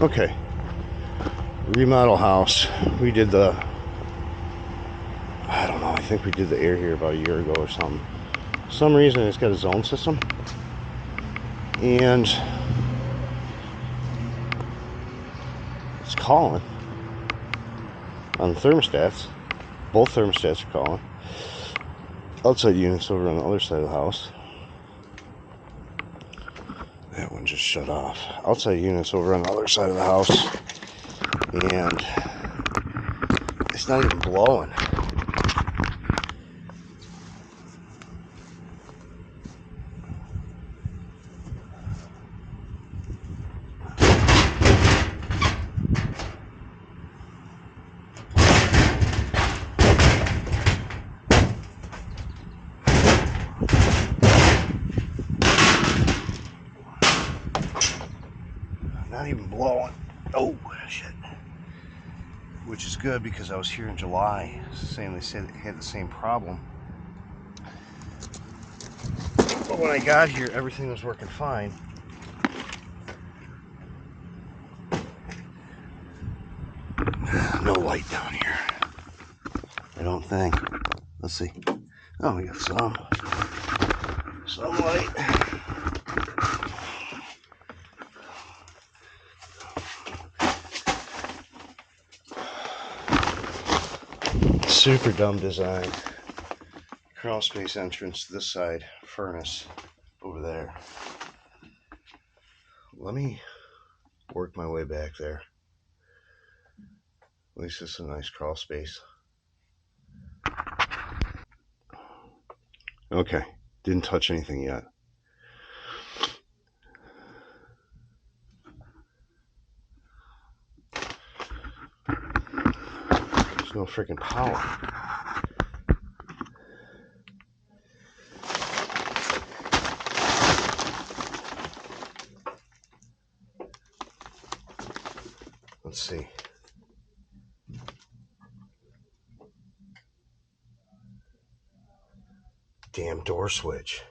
Okay, remodel house. We did the, I don't know, I think we did the air here about a year ago or something. For some reason it's got a zone system, and it's calling on the thermostats. Both thermostats are calling. Outside units over on the other side of the house. That one just shut off. Outside units over on the other side of the house, and it's not even blowing. Not even blowing. Oh shit. Which is good because I was here in July saying they said it had the same problem. But when I got here, everything was working fine. No light down here, I don't think. Let's see. Oh, we got some light. Super dumb design. Crawl space entrance this side, furnace over there. Let me work my way back there. At least it's a nice crawl space. Okay, didn't touch anything yet. There's no freaking power. Let's see. Damn door switch.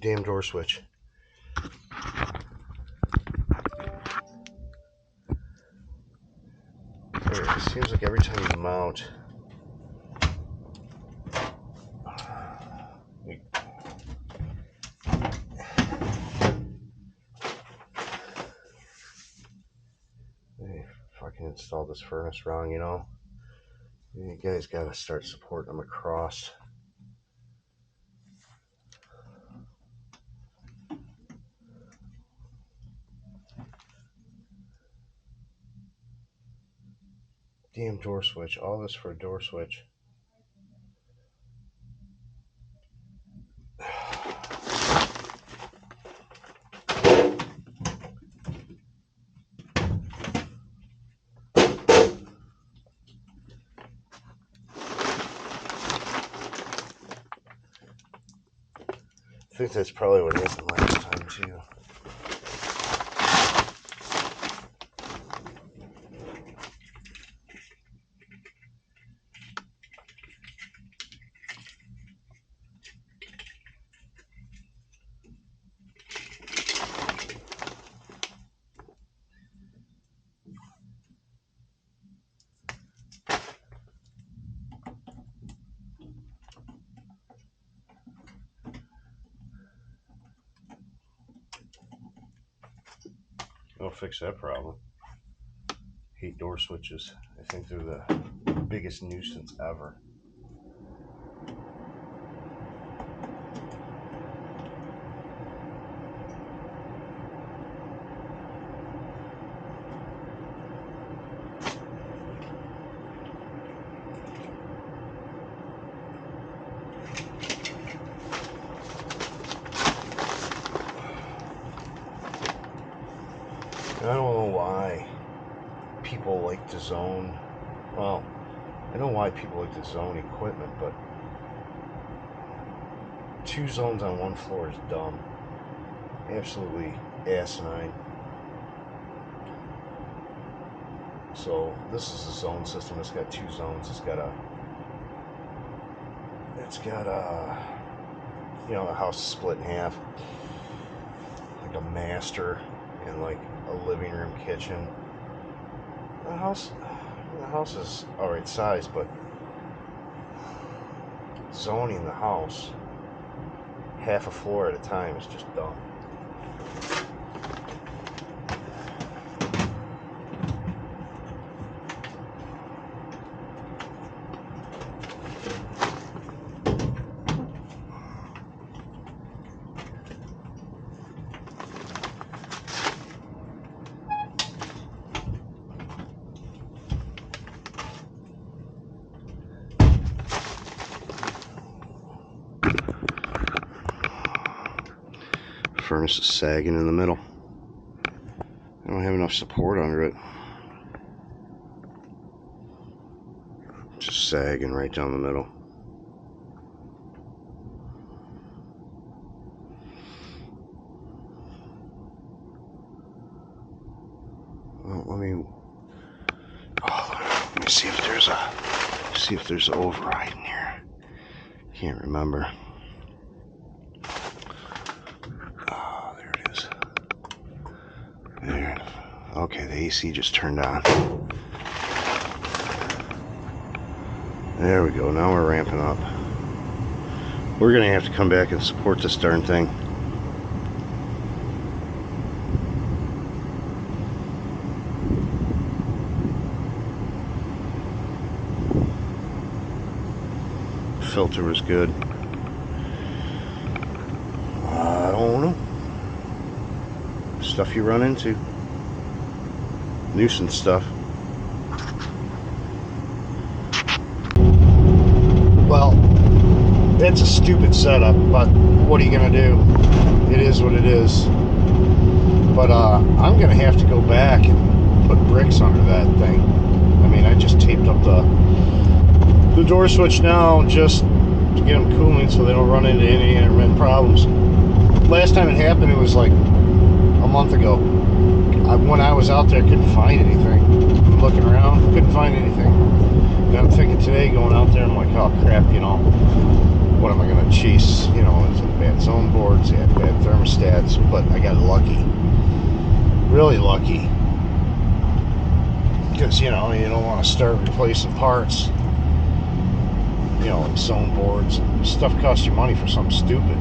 Damn door switch. It seems like every time you mount, they fucking installed this furnace wrong, you know. You guys gotta start supporting them across. Damn door switch. All this for a door switch. I think that's probably what happened last time too. I'll fix that problem. Hate door switches. I think they're the biggest nuisance ever. I don't know why people like to zone. Well, I know why people like to zone equipment, but 2 zones on 1 floor is dumb. Absolutely asinine. So this is a zone system. It's got 2 zones. It's got a, you know, the house is split in half, like a master and like a living room, kitchen. The house is alright size, but zoning the house half a floor at a time is just dumb. Furnace is sagging in the middle. I don't have enough support under it. Just sagging right down the middle. Well, let me see if there's an override in here. Can't remember. There. Okay, the AC just turned on. There we go. Now we're ramping up. We're gonna have to come back and support this darn thing. Filter was good. I don't know. Stuff you run into. Nuisance stuff. Well, that's a stupid setup, but what are you gonna do? It is what it is. But I'm gonna have to go back and put bricks under that thing. I mean, I just taped up the door switch now just to get them cooling so they don't run into any intermittent problems. Last time it happened, it was like a month ago. When I was out there, I couldn't find anything. I'm looking around, couldn't find anything. And I'm thinking today, going out there, I'm like, oh crap, you know, what am I going to chase? You know, is it bad zone boards, bad thermostats? But I got lucky. Really lucky. Because, you know, you don't want to start replacing parts. You know, like zone boards. Stuff costs you money for something stupid.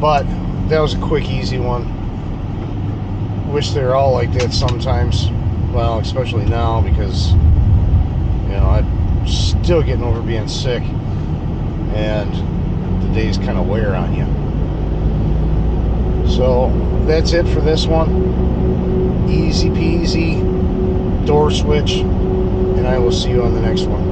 But that was a quick, easy one. Wish they were all like that sometimes. Well, especially now because, you know, I'm still getting over being sick, and the days kind of wear on you. So that's it for this one. Easy peasy door switch, and I will see you on the next one.